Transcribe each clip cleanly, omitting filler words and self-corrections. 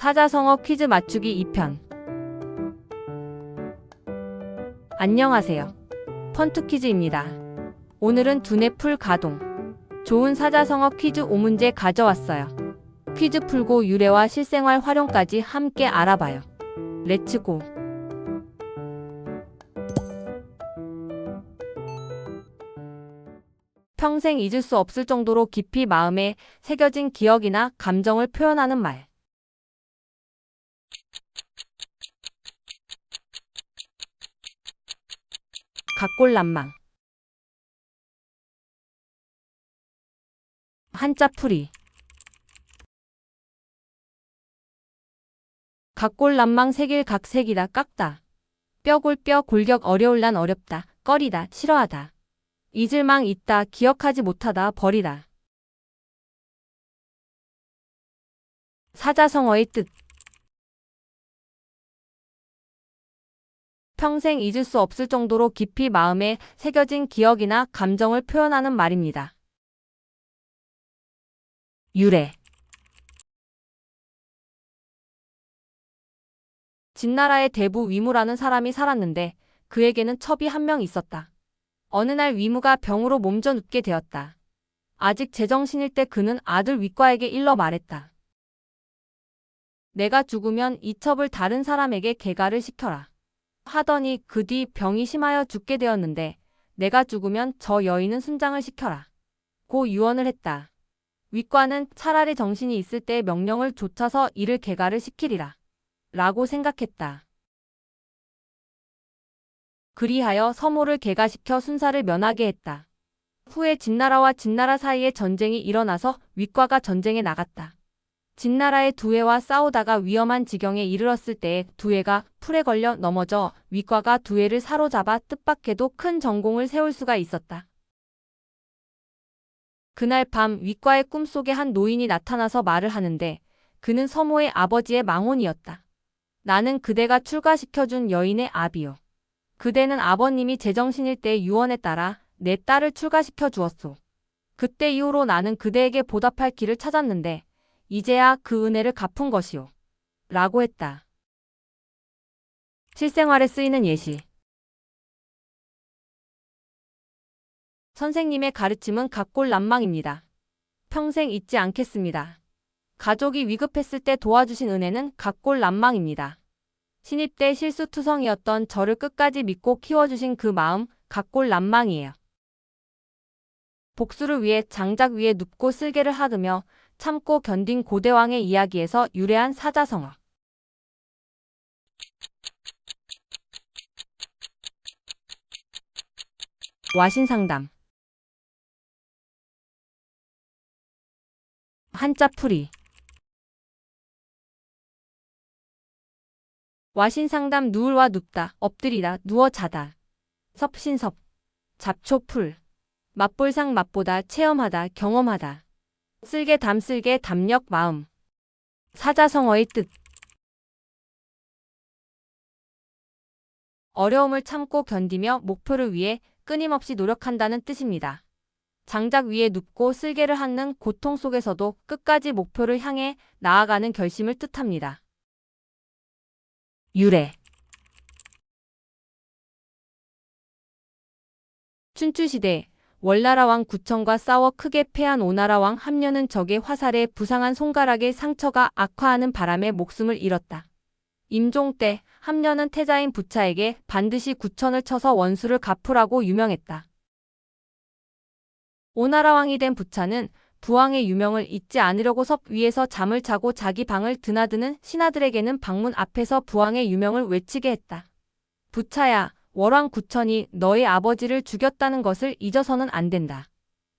사자성어 퀴즈 맞추기 2편. 안녕하세요. 펀투퀴즈입니다. 오늘은 두뇌 풀 가동. 좋은 사자성어 퀴즈 5문제 가져왔어요. 퀴즈 풀고 유래와 실생활 활용까지 함께 알아봐요. 렛츠고! 평생 잊을 수 없을 정도로 깊이 마음에 새겨진 기억이나 감정을 표현하는 말. 각골난망. 한자풀이. 각골난망 새길 각색이다 깎다. 뼈골뼈 골격 어려울 난 어렵다 꺼리다 싫어하다. 잊을망 있다 기억하지 못하다 버리다. 사자성어의 뜻. 평생 잊을 수 없을 정도로 깊이 마음에 새겨진 기억이나 감정을 표현하는 말입니다. 유래. 진나라의 대부 위무라는 사람이 살았는데 그에게는 첩이 한 명 있었다. 어느 날 위무가 병으로 몸져 눕게 되었다. 아직 제정신일 때 그는 아들 위과에게 일러 말했다. 내가 죽으면 이 첩을 다른 사람에게 개가를 시켜라. 하더니 그 뒤 병이 심하여 죽게 되었는데 내가 죽으면 저 여인은 순장을 시켜라. 고 유언을 했다. 위과는 차라리 정신이 있을 때 명령을 좇아서 이를 개가를 시키리라. 라고 생각했다. 그리하여 서모를 개가시켜 순사를 면하게 했다. 후에 진나라와 진나라 사이에 전쟁이 일어나서 위과가 전쟁에 나갔다. 진나라의 두해와 싸우다가 위험한 지경에 이르렀을 때에 두해가 풀에 걸려 넘어져 위과가 두해를 사로잡아 뜻밖에도 큰 전공을 세울 수가 있었다. 그날 밤 위과의 꿈속에 한 노인이 나타나서 말을 하는데 그는 서모의 아버지의 망혼이었다. 나는 그대가 출가시켜준 여인의 아비요. 그대는 아버님이 제정신일 때 유언에 따라 내 딸을 출가시켜 주었소. 그때 이후로 나는 그대에게 보답할 길을 찾았는데 이제야 그 은혜를 갚은 것이오. 라고 했다. 실생활에 쓰이는 예시. 선생님의 가르침은 각골난망입니다. 평생 잊지 않겠습니다. 가족이 위급했을 때 도와주신 은혜는 각골난망입니다. 신입 때 실수투성이었던 저를 끝까지 믿고 키워주신 그 마음 각골난망이에요. 복수를 위해 장작 위에 눕고 쓸개를 하으며 참고 견딘 고대왕의 이야기에서 유래한 사자성어. 와신상담. 한자풀이. 와신상담 누울와 눕다, 엎드리다, 누워 자다. 섭신섭. 잡초풀. 맛볼상 맛보다, 체험하다, 경험하다. 쓸개 담쓸개 담력 마음. 사자성어의 뜻. 어려움을 참고 견디며 목표를 위해 끊임없이 노력한다는 뜻입니다. 장작 위에 눕고 쓸개를 핥는 고통 속에서도 끝까지 목표를 향해 나아가는 결심을 뜻합니다. 유래. 춘추시대 월나라 왕 구천과 싸워 크게 패한 오나라 왕 함려는 적의 화살에 부상한 손가락의 상처가 악화하는 바람에 목숨을 잃었다. 임종 때 함려는 태자인 부차에게 반드시 구천을 쳐서 원수를 갚으라고 유명했다. 오나라 왕이 된 부차는 부왕의 유명을 잊지 않으려고 섭 위에서 잠을 자고 자기 방을 드나드는 신하들에게는 방문 앞에서 부왕의 유명을 외치게 했다. 부차야, 월왕 구천이 너의 아버지를 죽였다는 것을 잊어서는 안 된다.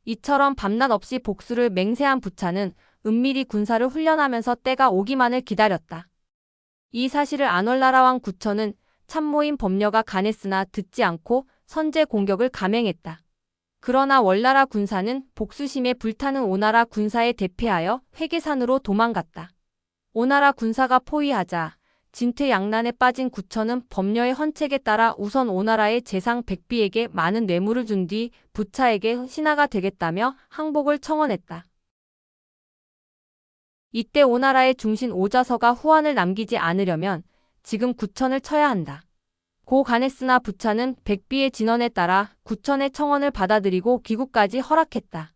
이처럼 밤낮 없이 복수를 맹세한 부차는 은밀히 군사를 훈련하면서 때가 오기만을 기다렸다. 이 사실을 아널나라 왕 구천은 참모인 범녀가 간했으나 듣지 않고 선제 공격을 감행했다. 그러나 월나라 군사는 복수심에 불타는 오나라 군사에 대패하여 회계산으로 도망갔다. 오나라 군사가 포위하자 진퇴양난에 빠진 구천은 범녀의 헌책에 따라 우선 오나라의 재상 백비에게 많은 뇌물을 준 뒤 부차에게 신하가 되겠다며 항복을 청원했다. 이때 오나라의 중신 오자서가 후환을 남기지 않으려면 지금 구천을 쳐야 한다. 고 간했으나 부차는 백비의 진언에 따라 구천의 청원을 받아들이고 귀국까지 허락했다.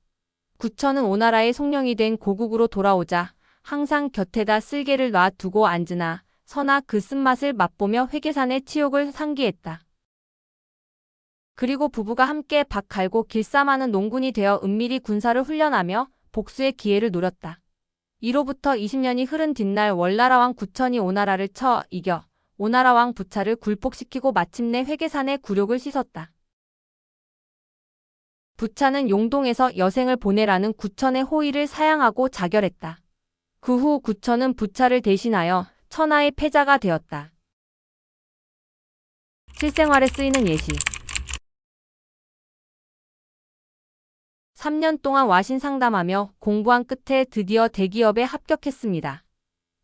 구천은 오나라의 송령이 된 고국으로 돌아오자 항상 곁에다 쓸개를 놔두고 앉으나 서나 그 쓴맛을 맛보며 회계산의 치욕을 상기했다. 그리고 부부가 함께 박 갈고 길쌈하는 농군이 되어 은밀히 군사를 훈련하며 복수의 기회를 노렸다. 이로부터 20년이 흐른 뒷날 월나라 왕 구천이 오나라를 쳐 이겨 오나라 왕 부차를 굴복시키고 마침내 회계산의 굴욕을 씻었다. 부차는 용동에서 여생을 보내라는 구천의 호의를 사양하고 자결했다. 그 후 구천은 부차를 대신하여 천하의 패자가 되었다. 실생활에 쓰이는 예시. 3년 동안 와신 상담하며 공부한 끝에 드디어 대기업에 합격했습니다.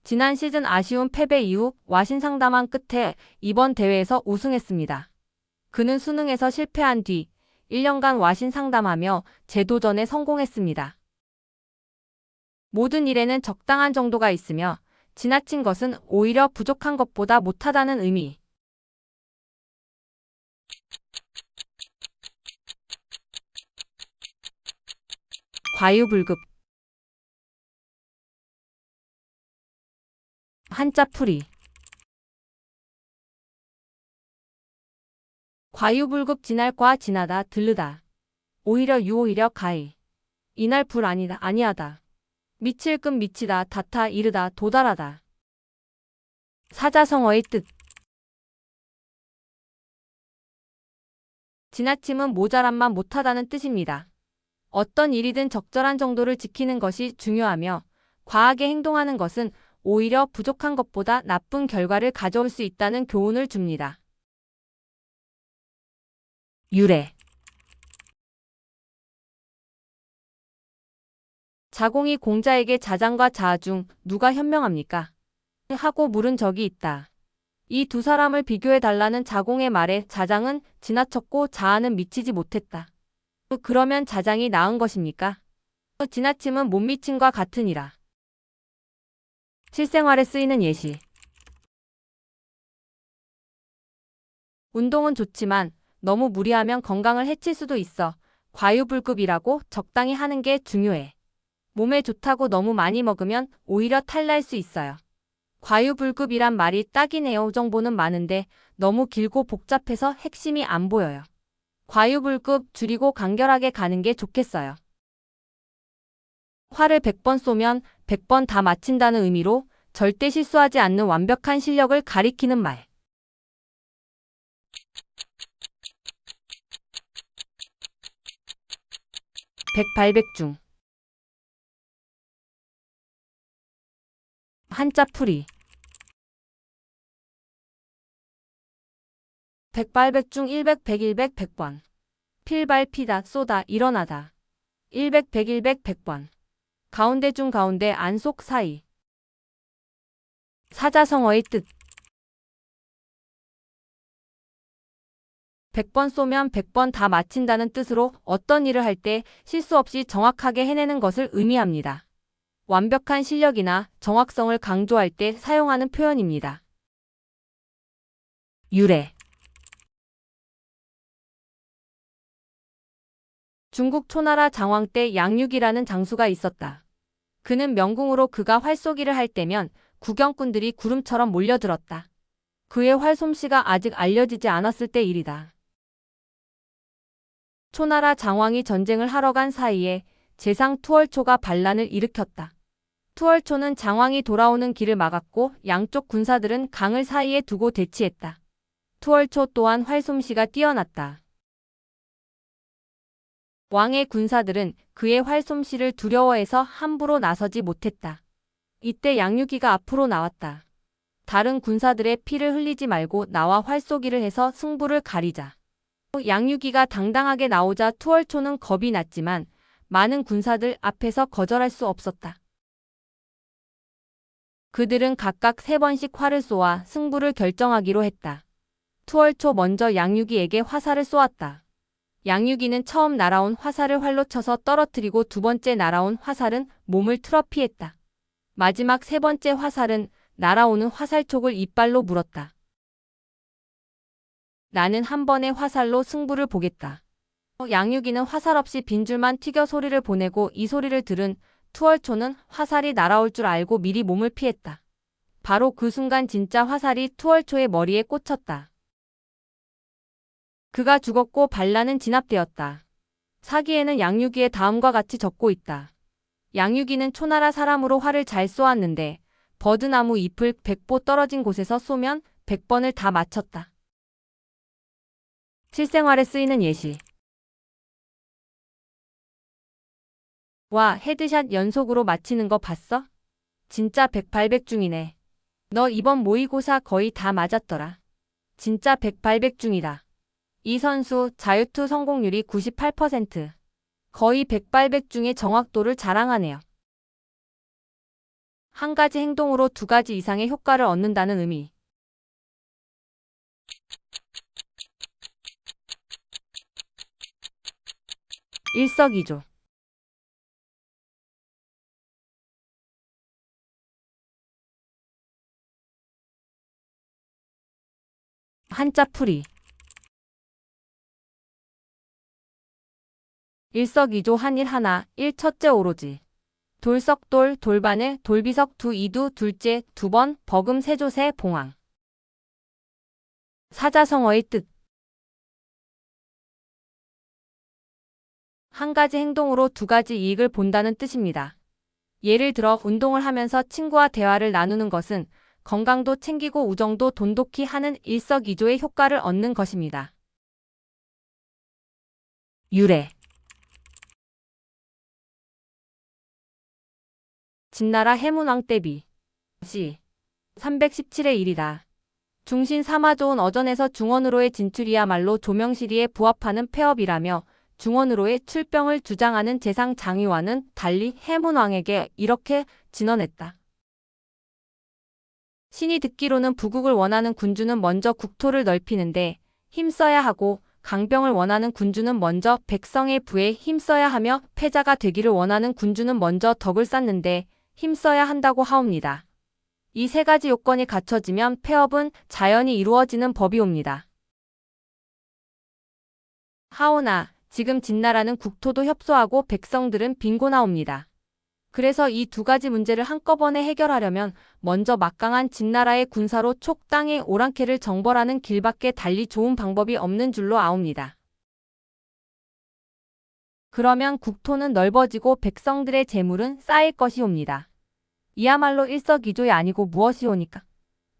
지난 시즌 아쉬운 패배 이후 와신 상담한 끝에 이번 대회에서 우승했습니다. 그는 수능에서 실패한 뒤 1년간 와신 상담하며 재도전에 성공했습니다. 모든 일에는 적당한 정도가 있으며 지나친 것은 오히려 부족한 것보다 못하다는 의미. 과유불급. 한자풀이. 과유불급 지날과 지나다 들르다. 오히려 유오히려 가히. 이날 불 아니다 아니하다. 미칠 끔 미치다 다타 이르다 도달하다. 사자성어의 뜻. 지나침은 모자람만 못하다는 뜻입니다. 어떤 일이든 적절한 정도를 지키는 것이 중요하며 과하게 행동하는 것은 오히려 부족한 것보다 나쁜 결과를 가져올 수 있다는 교훈을 줍니다. 유래. 자공이 공자에게 자장과 자아 중 누가 현명합니까? 하고 물은 적이 있다. 이 두 사람을 비교해달라는 자공의 말에 자장은 지나쳤고 자아는 미치지 못했다. 그러면 자장이 나은 것입니까? 지나침은 못 미침과 같으니라. 실생활에 쓰이는 예시. 운동은 좋지만 너무 무리하면 건강을 해칠 수도 있어 과유불급이라고 적당히 하는 게 중요해. 몸에 좋다고 너무 많이 먹으면 오히려 탈날 수 있어요. 과유불급이란 말이 딱이네요. 정보는 많은데 너무 길고 복잡해서 핵심이 안 보여요. 과유불급 줄이고 간결하게 가는 게 좋겠어요. 화를 100번 쏘면 100번 다 맞힌다는 의미로 절대 실수하지 않는 완벽한 실력을 가리키는 말. 백발백중. 한자풀이. 백발백중 100, 100, 100번. 필발 피다 쏘다 일어나다. 100, 100, 100번. 가운데 중 가운데 안속 사이. 사자성어의 뜻. 100번 쏘면 100번 다 맞힌다는 뜻으로 어떤 일을 할 때 실수 없이 정확하게 해내는 것을 의미합니다. 완벽한 실력이나 정확성을 강조할 때 사용하는 표현입니다. 유래. 중국 초나라 장왕 때 양육이라는 장수가 있었다. 그는 명궁으로 그가 활쏘기를 할 때면 구경꾼들이 구름처럼 몰려들었다. 그의 활솜씨가 아직 알려지지 않았을 때 일이다. 초나라 장왕이 전쟁을 하러 간 사이에 재상 투월초가 반란을 일으켰다. 투월초는 장왕이 돌아오는 길을 막았고 양쪽 군사들은 강을 사이에 두고 대치했다. 투월초 또한 활솜씨가 뛰어났다. 왕의 군사들은 그의 활솜씨를 두려워해서 함부로 나서지 못했다. 이때 양유기가 앞으로 나왔다. 다른 군사들의 피를 흘리지 말고 나와 활쏘기를 해서 승부를 가리자. 양유기가 당당하게 나오자 투월초는 겁이 났지만 많은 군사들 앞에서 거절할 수 없었다. 그들은 각각 3번씩 활을 쏘아 승부를 결정하기로 했다. 투월초 먼저 양유기에게 화살을 쏘았다. 양유기는 처음 날아온 화살을 활로 쳐서 떨어뜨리고 두 번째 날아온 화살은 몸을 틀어 피했다. 마지막 세 번째 화살은 날아오는 화살촉을 이빨로 물었다. 나는 한 번의 화살로 승부를 보겠다. 양육이는 화살 없이 빈줄만 튀겨 소리를 보내고 이 소리를 들은 투월초는 화살이 날아올 줄 알고 미리 몸을 피했다. 바로 그 순간 진짜 화살이 투월초의 머리에 꽂혔다. 그가 죽었고 반란은 진압되었다. 사기에는 양육이의 다음과 같이 적고 있다. 양육이는 초나라 사람으로 활을 잘 쏘았는데 버드나무 잎을 100보 떨어진 곳에서 쏘면 100번을 다 맞췄다. 실생활에 쓰이는 예시. 와, 헤드샷 연속으로 맞히는 거 봤어? 진짜 100발백중이네. 너 이번 모의고사 거의 다 맞았더라. 진짜 100발백중이다. 이 선수 자유투 성공률이 98%. 거의 100발백중의 정확도를 자랑하네요. 한 가지 행동으로 두 가지 이상의 효과를 얻는다는 의미. 일석이조. 한자풀이. 일석이조 한일 하나, 일 첫째 오로지. 돌석돌, 돌바늘, 돌비석 두 이두, 둘째, 두 번, 버금 세조세, 봉황. 사자성어의 뜻. 한 가지 행동으로 두 가지 이익을 본다는 뜻입니다. 예를 들어 운동을 하면서 친구와 대화를 나누는 것은 건강도 챙기고 우정도 돈독히 하는 일석이조의 효과를 얻는 것입니다. 유래. 진나라 해문왕 때비. 시. 317의 1이다. 중신 사마좋은 어전에서 중원으로의 진출이야말로 조명시리에 부합하는 폐업이라며 중원으로의 출병을 주장하는 재상 장의와는 달리 해문왕에게 이렇게 진언했다. 신이 듣기로는 부국을 원하는 군주는 먼저 국토를 넓히는데 힘써야 하고 강병을 원하는 군주는 먼저 백성의 부에 힘써야 하며 패자가 되기를 원하는 군주는 먼저 덕을 쌓는데 힘써야 한다고 하옵니다. 이 세 가지 요건이 갖춰지면 폐업은 자연히 이루어지는 법이옵니다. 하오나 지금 진나라는 국토도 협소하고 백성들은 빈곤하옵니다. 그래서 이 두 가지 문제를 한꺼번에 해결하려면 먼저 막강한 진나라의 군사로 촉 땅의 오랑캐를 정벌하는 길밖에 달리 좋은 방법이 없는 줄로 아옵니다. 그러면 국토는 넓어지고 백성들의 재물은 쌓일 것이옵니다. 이야말로 일석이조이 아니고 무엇이오니까.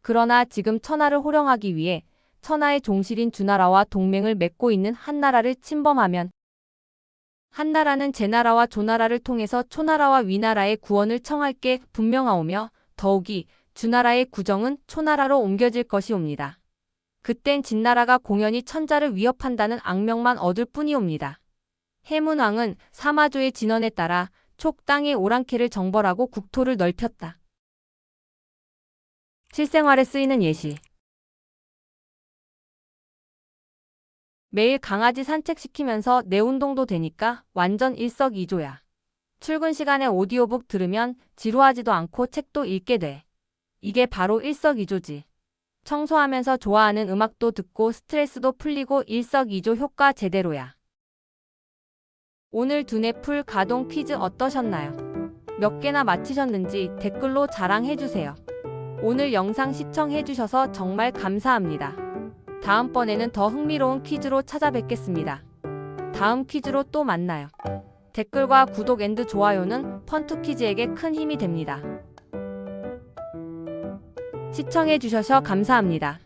그러나 지금 천하를 호령하기 위해 천하의 종실인 주나라와 동맹을 맺고 있는 한나라를 침범하면 한나라는 제나라와 조나라를 통해서 초나라와 위나라의 구원을 청할 게 분명하오며 더욱이 주나라의 구정은 초나라로 옮겨질 것이옵니다. 그땐 진나라가 공연히 천자를 위협한다는 악명만 얻을 뿐이옵니다. 해문왕은 사마조의 진언에 따라 촉 땅의 오랑캐를 정벌하고 국토를 넓혔다. 실생활에 쓰이는 예시. 매일 강아지 산책시키면서 내 운동도 되니까 완전 일석이조야. 출근 시간에 오디오북 들으면 지루하지도 않고 책도 읽게 돼. 이게 바로 일석이조지. 청소하면서 좋아하는 음악도 듣고 스트레스도 풀리고 일석이조 효과 제대로야. 오늘 두뇌 풀 가동 퀴즈 어떠셨나요? 몇 개나 맞히셨는지 댓글로 자랑해주세요. 오늘 영상 시청해주셔서 정말 감사합니다. 다음번에는 더 흥미로운 퀴즈로 찾아뵙겠습니다. 다음 퀴즈로 또 만나요. 댓글과 구독 앤드 좋아요는 펀투퀴즈에게 큰 힘이 됩니다. 시청해주셔서 감사합니다.